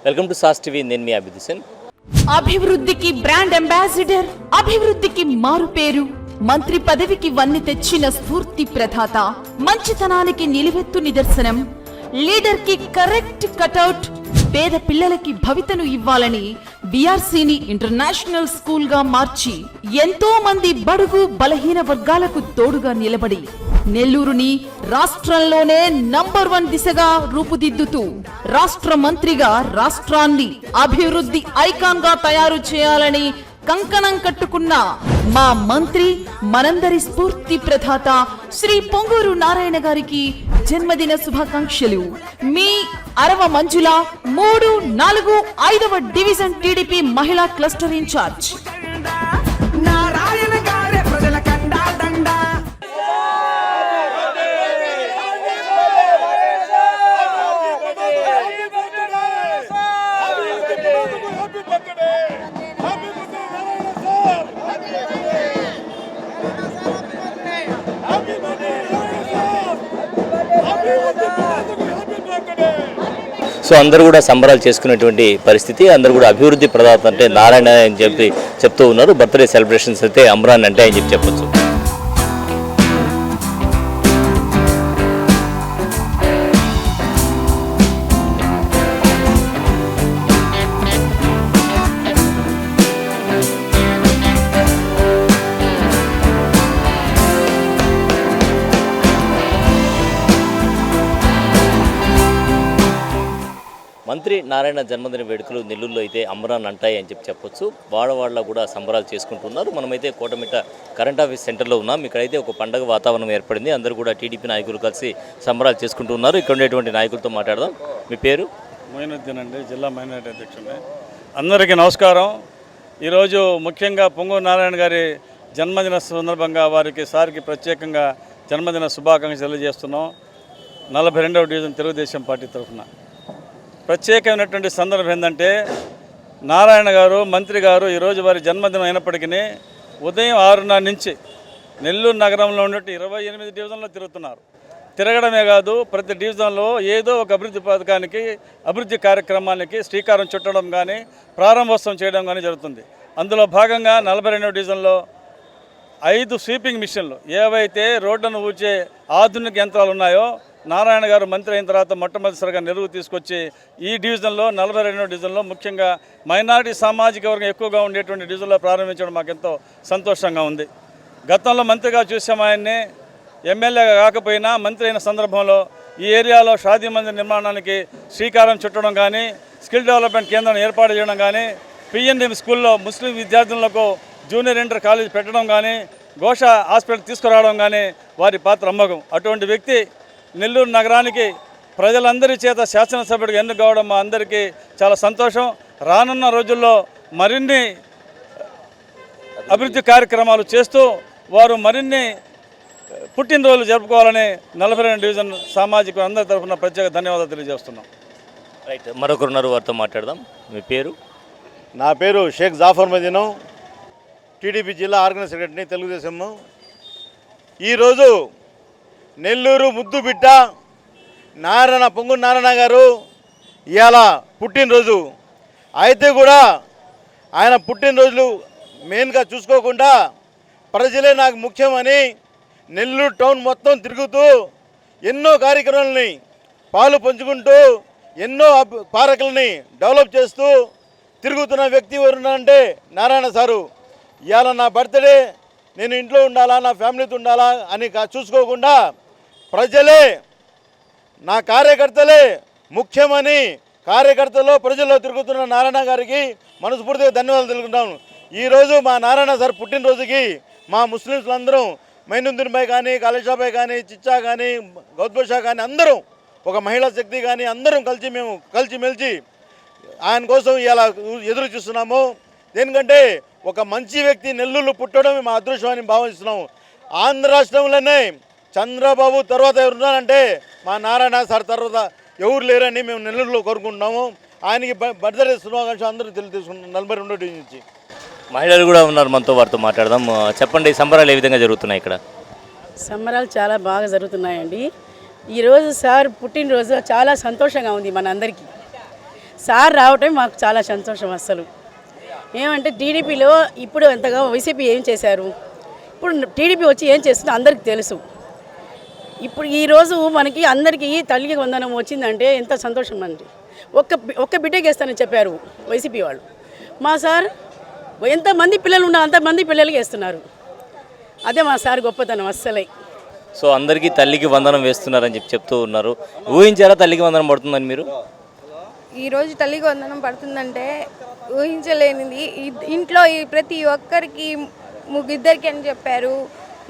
Welcome to sauce TV. నేను మీ అభిదిశన్. అభివృద్ధికి brand ambassador, అభివృద్ధికి మారు పేరు, మంత్రి పదవికి వన్ని తెచ్చిన స్ఫూర్తి ప్రదాత, మంచితనానికి నిలువెత్తు నిదర్శనం, లీడర్ కి కరెక్ట్ కటౌట్, పేద పిల్లలకి భవితను ఇవ్వాలని బీఆర్సీని ఇంటర్నేషనల్ స్కూల్ గా మార్చి ఎంతో మంది బడుగు బలహీన వర్గాలకు తోడుగా నిలబడి నెల్లూరుని రాష్ట్రంలోనే నంబర్ 1 దిశగా రూపుదిద్దుతూ రాష్ట్ర మంత్రిగా రాష్ట్రాన్ని అభివృద్ధి ఐకాన్ గా తయారు చేయాలని కంకణం కట్టుకున్న మా మంత్రి, మనందరి స్ఫూర్తి ప్రదాత శ్రీ పొంగూరు నారాయణ గారికి జన్మదిన శుభాకాంక్షలు. మీ అరవ మంజుల 3, 4, 5వ డివిజన్ టీడీపీ మహిళా క్లస్టర్ ఇన్ఛార్జ్. సో అందరూ కూడా సంబరాలు చేసుకునేటువంటి పరిస్థితి. అందరూ కూడా అభివృద్ధి ప్రదాత అంటే నారాయణ అని చెప్తూ ఉన్నారు. బర్త్డే సెలబ్రేషన్స్ అయితే అమ్రాన్ అంటే అని చెప్పొచ్చు. మంత్రి నారాయణ జన్మదిన వేడుకలు నెల్లూరులో అయితే అమ్రాన్ అంటాయి అని చెప్పొచ్చు. వాడవాడలో కూడా సంబరాలు చేసుకుంటున్నారు. మనమైతే కోటమిట్ట కరెంట్ ఆఫీస్ సెంటర్లో ఉన్నాం. ఇక్కడైతే ఒక పండగ వాతావరణం ఏర్పడింది. అందరూ కూడా టీడీపీ నాయకులు కలిసి సంబరాలు చేసుకుంటున్నారు. ఇక్కడ ఉండేటువంటి నాయకులతో మాట్లాడదాం. మీ పేరు? మొయినుద్దీన్ అండి, జిల్లా మైనారిటీ అధ్యక్షుడిని. అందరికీ నమస్కారం. ఈరోజు ముఖ్యంగా పొంగూరు నారాయణ గారి జన్మదిన సందర్భంగా సార్కి ప్రత్యేకంగా జన్మదిన శుభాకాంక్షలు తెలియజేస్తున్నాం. 42వ డివిజన్ తెలుగుదేశం పార్టీ తరఫున. ప్రత్యేకమైనటువంటి సందర్భం ఏంటంటే నారాయణ గారు మంత్రి గారు ఈరోజు వారి జన్మదినం అయినప్పటికీ ఉదయం 6:30 నుంచి నెల్లూరు నగరంలో ఉన్నట్టు 28 డివిజన్లో తిరుగుతున్నారు. తిరగడమే కాదు, ప్రతి డివిజన్లో ఏదో ఒక అభివృద్ధి పథకానికి, అభివృద్ధి కార్యక్రమానికి శ్రీకారం చుట్టడం కానీ, ప్రారంభోత్సవం చేయడం కానీ జరుగుతుంది. అందులో భాగంగా 42వ డివిజన్లో 5 స్వీపింగ్ మిషన్లు, ఏవైతే రోడ్లను ఊడ్చే ఆధునిక యంత్రాలు ఉన్నాయో నారాయణ గారు మంత్రి అయిన తర్వాత మొట్టమొదటిసారిగా నెల్లూరు తీసుకొచ్చి ఈ డివిజన్లో 42వ డివిజన్లో ముఖ్యంగా మైనారిటీ సామాజిక వర్గం ఎక్కువగా ఉండేటువంటి డివిజన్లో ప్రారంభించడం మాకు ఎంతో సంతోషంగా ఉంది. గతంలో మంత్రిగా చూసాం ఆయన్ని. ఎమ్మెల్యేగా కాకపోయినా మంత్రి అయిన సందర్భంలో ఈ ఏరియాలో షాదీ మందిర్ నిర్మాణానికి శ్రీకారం చుట్టడం కానీ, స్కిల్ డెవలప్మెంట్ కేంద్రం ఏర్పాటు చేయడం కానీ, పిఎన్ఎం స్కూల్లో ముస్లిం విద్యార్థులకు జూనియర్ ఇంటర్ కాలేజ్ పెట్టడం కానీ, ఘోష హాస్పిటల్ తీసుకురావడం కానీ వారి పాత్ర అమ్మకం. అటువంటి వ్యక్తి నెల్లూరు నగరానికి ప్రజలందరి చేత శాసనసభ్యుడిగా ఎన్నిక కావడం మా అందరికీ చాలా సంతోషం. రానున్న రోజుల్లో మరిన్ని అభివృద్ధి కార్యక్రమాలు చేస్తూ వారు మరిన్ని పుట్టినరోజులు జరుపుకోవాలని 42వ డివిజన్ సామాజిక అందరి తరఫున ప్రత్యేక ధన్యవాదాలు తెలియజేస్తున్నాం. రైట్, మరొకరున్నారు, వారితో మాట్లాడదాం. మీ పేరు? నా పేరు షేక్ జాఫర్ మదీను, టీడీపీ జిల్లా ఆర్గనైజ్ సెక్రటరీని, తెలుగుదేశం. ఈరోజు నెల్లూరు ముద్దు బిడ్డ పొంగూరు నారాయణ గారు ఇవాళ పుట్టినరోజు. అయితే కూడా ఆయన పుట్టినరోజులు మెయిన్గా చూసుకోకుండా ప్రజలే నాకు ముఖ్యమని నెల్లూరు టౌన్ మొత్తం తిరుగుతూ ఎన్నో కార్యక్రమాలని పాలు పంచుకుంటూ ఎన్నో పార్కులని డెవలప్ చేస్తూ తిరుగుతున్న వ్యక్తి ఎవరున్నారంటే నారాయణ సారు. ఇవాళ నా బర్త్డే, నేను ఇంట్లో ఉండాలా, నా ఫ్యామిలీతో ఉండాలా అని చూసుకోకుండా ప్రజలే, నా కార్యకర్తలే ముఖ్యమని కార్యకర్తల్లో ప్రజల్లో తిరుగుతున్న నారాయణ గారికి మనస్ఫూర్తిగా ధన్యవాదాలు తెలుపుకుంటాను. ఈరోజు మా నారాయణ సార్ పుట్టినరోజుకి మా ముస్లింలందరూ, మైనుద్దీన్ భాయ్ కానీ, కాళేషాబాయ్ కానీ, చిచ్చా కానీ, గౌద్బషా కానీ, అందరం ఒక మహిళా శక్తి కానీ అందరం మేము కలిసిమెలిసి ఆయన కోసం ఇలా ఎదురు చూస్తున్నాము. దేనికంటే ఒక మంచి వ్యక్తి నెల్లూరులో పుట్టడం మా అదృష్టం అని భావిస్తున్నాము. ఆంధ్ర రాష్ట్రంలోనే చంద్రబాబు తర్వాత ఎవరున్నారంటే మా నారాయణ సార్ తర్వాత ఎవరు లేరని మేము నెల్లూరులో కోరుకుంటున్నాము. ఆయనకి బర్త్డే శుభాకాంక్షలు అందరూ తెలుసుకుంటున్నాం 42వ డివిజన్ నుంచి. మహిళలు కూడా ఉన్నారు మనతో, వారితో మాట్లాడదాం. చెప్పండి, సంబరాలు ఏ విధంగా జరుగుతున్నాయి ఇక్కడ? సంబరాలు చాలా బాగా జరుగుతున్నాయండి. ఈరోజు సార్ పుట్టినరోజు చాలా సంతోషంగా ఉంది మనందరికీ. సార్ రావటం మాకు చాలా సంతోషం. అస్సలు ఏమంటే టీడీపీలో ఇప్పుడు ఎంతగా వైసీపీ ఏం చేశారు, ఇప్పుడు టీడీపీ వచ్చి ఏం చేస్తుందో అందరికీ తెలుసు. ఇప్పుడు ఈరోజు మనకి అందరికీ తల్లికి వందనం వచ్చిందంటే ఎంత సంతోషం అండి. ఒక్క బిడ్డకి వేస్తానని చెప్పారు వైసీపీ వాళ్ళు. మా సార్ ఎంతమంది పిల్లలు ఉన్నా అంతమంది పిల్లలకి వేస్తున్నారు. అదే మా సార్ గొప్పతనం అస్సలే. సో అందరికీ తల్లికి వందనం వేస్తున్నారని చెప్తూ ఉన్నారు. ఊహించారా తల్లికి వందనం పడుతుందని మీరు? ఈరోజు తల్లికి వందనం పడుతుందంటే ఊహించలేనిది. ఇంట్లో ప్రతి ఒక్కరికి ఇద్దరికి అని చెప్పారు,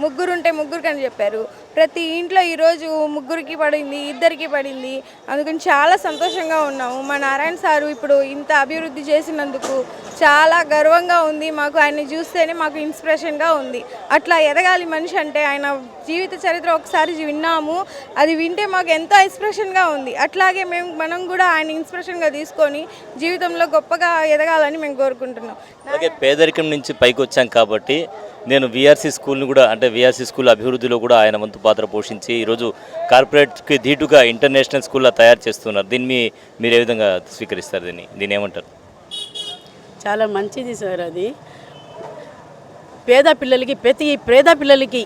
ముగ్గురుంటే ముగ్గురికి అని చెప్పారు. ప్రతి ఇంట్లో ఈరోజు ముగ్గురికి పడింది, ఇద్దరికి పడింది. అందుకని చాలా సంతోషంగా ఉన్నాము. మా నారాయణ సారు ఇప్పుడు ఇంత అభివృద్ధి చేసినందుకు చాలా గర్వంగా ఉంది మాకు. ఆయన్ని చూస్తేనే మాకు ఇన్స్పిరేషన్గా ఉంది. అట్లా ఎదగాలి మనిషి అంటే. ఆయన జీవిత చరిత్ర ఒకసారి విన్నాము, అది వింటే మాకు ఎంతో ఇన్స్పిరేషన్గా ఉంది. అట్లాగే మనం కూడా ఆయన ఇన్స్పిరేషన్గా తీసుకొని జీవితంలో గొప్పగా ఎదగాలని మేము కోరుకుంటున్నాం. అలాగే పేదరికం నుంచి పైకి వచ్చాం కాబట్టి నేను విఆర్సీ స్కూల్ని కూడా, అంటే విఆర్సీ స్కూల్ అభివృద్ధిలో కూడా ఆయన వంతు పాత్ర పోషించి ఈరోజు కార్పొరేట్కి ధీటుగా ఇంటర్నేషనల్ స్కూల్లో తయారు చేస్తున్నారు. దీన్ని మీరు ఏ విధంగా స్వీకరిస్తారు? దీన్ని ఏమంటారు? చాలా మంచిది సార్. అది పేద పిల్లలకి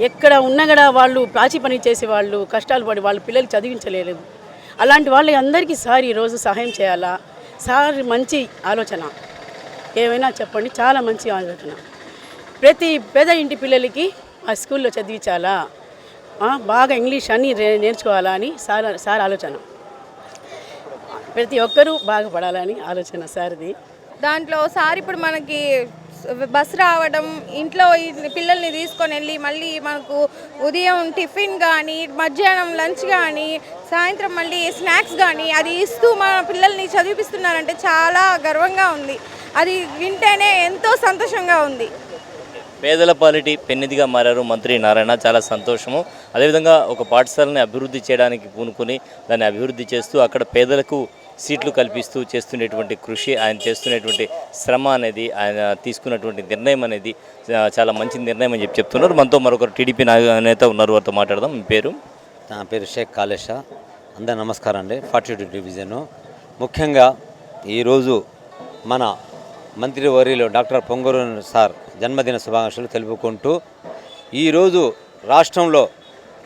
ఎక్కడ ఉన్నగడ వాళ్ళు పాచి పని చేసే వాళ్ళు కష్టాలు పడి వాళ్ళ పిల్లలు చదివించలేరు. అలాంటి వాళ్ళకి అందరికీ సార్ ఈరోజు సహాయం చేయాలా. సార్ మంచి ఆలోచన, ఏమైనా చెప్పండి, చాలా మంచి ఆలోచన. ప్రతి పేద ఇంటి పిల్లలకి ఆ స్కూల్లో చదివించాలా, బాగా ఇంగ్లీష్ అన్నీ నేర్చుకోవాలా అని సార్ ఆలోచన. ప్రతి ఒక్కరూ బాగుపడాలని ఆలోచన సార్ది. దాంట్లో సార్ ఇప్పుడు మనకి బస్ రావడం, ఇంట్లో పిల్లల్ని తీసుకొని వెళ్ళి మళ్ళీ మనకు ఉదయం టిఫిన్ కానీ, మధ్యాహ్నం లంచ్ కానీ, సాయంత్రం మళ్ళీ స్నాక్స్ కానీ అది ఇస్తూ మన పిల్లల్ని చదివిపిస్తున్నారంటే చాలా గర్వంగా ఉంది. అది వింటేనే ఎంతో సంతోషంగా ఉంది. పేదల పాలిటీ పెన్నిధిగా మారారు మంత్రి నారాయణ, చాలా సంతోషము. అదేవిధంగా ఒక పాఠశాలని అభివృద్ధి చేయడానికి పూనుకొని దాన్ని అభివృద్ధి చేస్తూ అక్కడ పేదలకు సీట్లు కల్పిస్తూ చేస్తున్నటువంటి కృషి, ఆయన చేస్తున్నటువంటి శ్రమ అనేది, ఆయన తీసుకున్నటువంటి నిర్ణయం అనేది చాలా మంచి నిర్ణయం అని చెప్తున్నారు. మనతో మరొకరు టీడీపీ నేత ఉన్నారు, వారితో మాట్లాడదాం. మీ పేరు? నా పేరు షేక్ కాళేషా. అందరు నమస్కారం అండి. 42 డివిజను. ముఖ్యంగా ఈరోజు మన మంత్రి వర్యులు డాక్టర్ పొంగూరు సార్ జన్మదిన శుభాకాంక్షలు తెలుపుకుంటూ, ఈరోజు రాష్ట్రంలో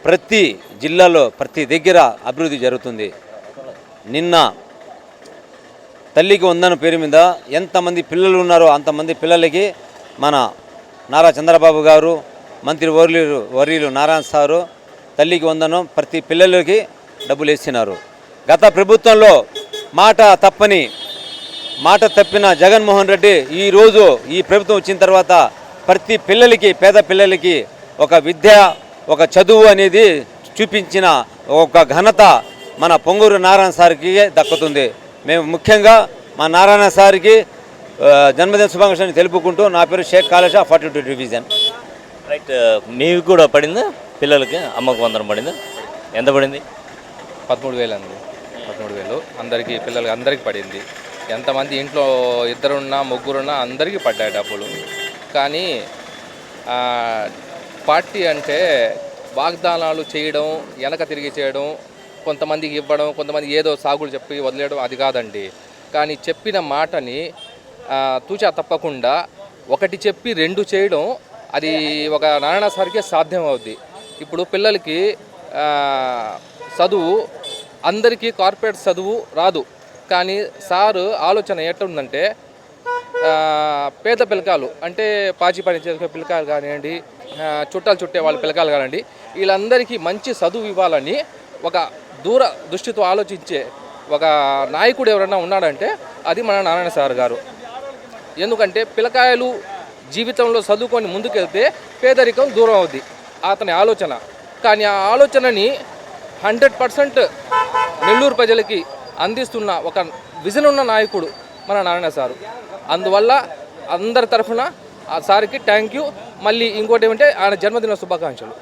ప్రతి జిల్లాలో ప్రతి దగ్గర అభివృద్ధి జరుగుతుంది. నిన్న తల్లికి వందనం పేరు మీద ఎంతమంది పిల్లలు ఉన్నారో అంతమంది పిల్లలకి మన నారా చంద్రబాబు గారు, మంత్రి వర్యులు నారాయణ సారు తల్లికి వందనం ప్రతి పిల్లలకి డబ్బులు వేస్తున్నారు. గత ప్రభుత్వంలో మాట తప్పిన జగన్మోహన్ రెడ్డి ఈరోజు ఈ ప్రభుత్వం వచ్చిన తర్వాత ప్రతి పిల్లలకి, పేద పిల్లలకి ఒక విద్య, ఒక చదువు అనేది చూపించిన ఒక ఘనత మన పొంగూరు నారాయణ సార్కి దక్కుతుంది. మేము ముఖ్యంగా మా నారాయణ సార్కి జన్మదిన శుభాకాంక్షలు తెలుపుకుంటూ, నా పేరు షేక్ కాళేషా, 42 డివిజన్. రైట్. మీకు కూడా పడిందా? పిల్లలకి అమ్మకు వందనం పడిందా? ఎంత పడింది? 13,000 అండి. 13,000 అందరికీ, పిల్లలకి అందరికీ పడింది. ఎంతమంది ఇంట్లో ఇద్దరున్నా ముగ్గురున్నా అందరికీ పడ్డాయి డబ్బులు. కానీ పార్టీ అంటే వాగ్దానాలు చేయడం, వెనక తిరిగి చేయడం, కొంతమందికి ఇవ్వడం, కొంతమంది ఏదో సాగులు చెప్పి వదిలేయడం, అది కాదండి. కానీ చెప్పిన మాటని తూచా తప్పకుండా ఒకటి చెప్పి రెండు చేయడం, అది ఒక నారాయణ సార్కే సాధ్యం అవుద్ది. ఇప్పుడు పిల్లలకి చదువు, అందరికీ కార్పొరేట్ చదువు రాదు. కానీ సారు ఆలోచన ఎట్లుందంటే, పేద పిల్లకాయలు అంటే పాచి పని చేసే పిల్లకాయలు కానివ్వండి, చుట్టాలు చుట్టే వాళ్ళ పిల్లకాయలు కానివ్వండి, వీళ్ళందరికీ మంచి చదువు ఇవ్వాలని ఒక దూర దృష్టితో ఆలోచించే ఒక నాయకుడు ఎవరైనా ఉన్నాడంటే అది మన నారాయణ సార్ గారు. ఎందుకంటే పిల్లకాయలు జీవితంలో చదువుకొని ముందుకెళ్తే పేదరికం దూరం అవుద్ది, అతని ఆలోచన. కానీ ఆ ఆలోచనని 100% నెల్లూరు ప్రజలకి అందిస్తున్న ఒక విజన్ ఉన్న నాయకుడు మన నారాయణ సారు. అందువల్ల అందరి తరఫున ఆ సార్కి థ్యాంక్ యూ. మళ్ళీ ఇంకోటి ఏమంటే ఆయన జన్మదిన శుభాకాంక్షలు.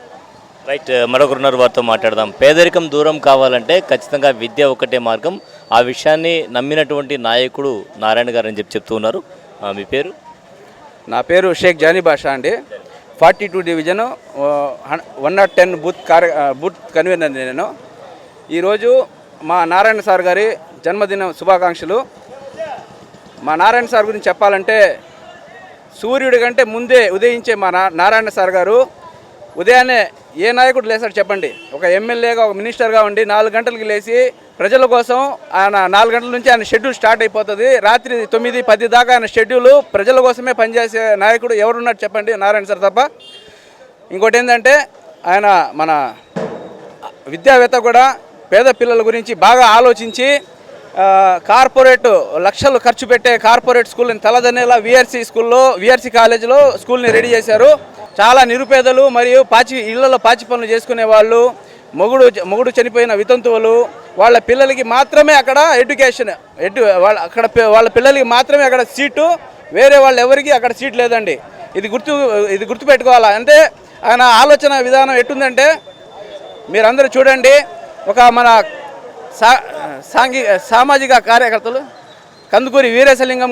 రైట్. మరొకరున్నారు, వారితో మాట్లాడదాం. పేదరికం దూరం కావాలంటే ఖచ్చితంగా విద్య ఒకటే మార్గం. ఆ విషయాన్ని నమ్మినటువంటి నాయకుడు నారాయణ గారు అని చెప్తూ ఉన్నారు. మీ పేరు? నా పేరు షేక్ జానీ బాషా అండి. 42 డివిజన్ 110 బూత్ కన్వీనర్ నేను. ఈరోజు మా నారాయణ సార్ గారి జన్మదిన శుభాకాంక్షలు. మా నారాయణ సార్ గురించి చెప్పాలంటే సూర్యుడి కంటే ముందే ఉదయించే మా నారాయణ సార్ గారు ఉదయాన్నే ఏ నాయకుడు లేసాడు చెప్పండి. ఒక ఎమ్మెల్యేగా ఒక మినిస్టర్గా ఉండి 4 గంటలకి లేచి ప్రజల కోసం ఆయన 4 గంటల నుంచి ఆయన షెడ్యూల్ స్టార్ట్ అయిపోతుంది. రాత్రి 9-10 దాకా ఆయన షెడ్యూల్ ప్రజల కోసమే పనిచేసే నాయకుడు ఎవరున్నారు చెప్పండి, నారాయణ సార్ తప్ప. ఇంకోటి ఏంటంటే ఆయన మన విద్యావేత్త కూడా పేద పిల్లల గురించి బాగా ఆలోచించి కార్పొరేట్ లక్షలు ఖర్చు పెట్టే కార్పొరేట్ స్కూల్ని తలదన్నేలా విఆర్సీ కాలేజీలో స్కూల్ని రెడీ చేశారు. చాలా నిరుపేదలు మరియు ఇళ్లలో పాచి పనులు చేసుకునే వాళ్ళు, మొగుడు చనిపోయిన వితంతువులు, వాళ్ళ పిల్లలకి మాత్రమే అక్కడ ఎడ్యుకేషన్ వాళ్ళ పిల్లలకి మాత్రమే అక్కడ సీటు, వేరే వాళ్ళు ఎవరికి అక్కడ సీట్ లేదండి. ఇది గుర్తుపెట్టుకోవాలా. అంటే ఆయన ఆలోచన విధానం ఎట్టుందంటే మీరందరూ చూడండి. ఒక మన సామాజిక కార్యకర్తలు కందుకూరి వీరేశలింగం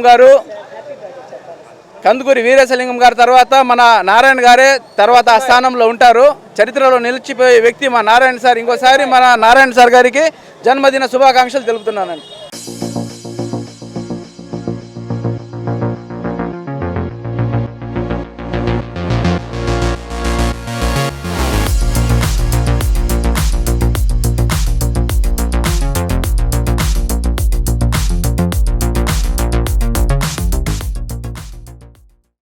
గారు తర్వాత మన నారాయణ గారే తర్వాత ఆ స్థానంలో ఉంటారు. చరిత్రలో నిలిచిపోయే వ్యక్తి మా నారాయణ సార్. ఇంకోసారి మన నారాయణ సార్ గారికి జన్మదిన శుభాకాంక్షలు తెలుపుతున్నానండి.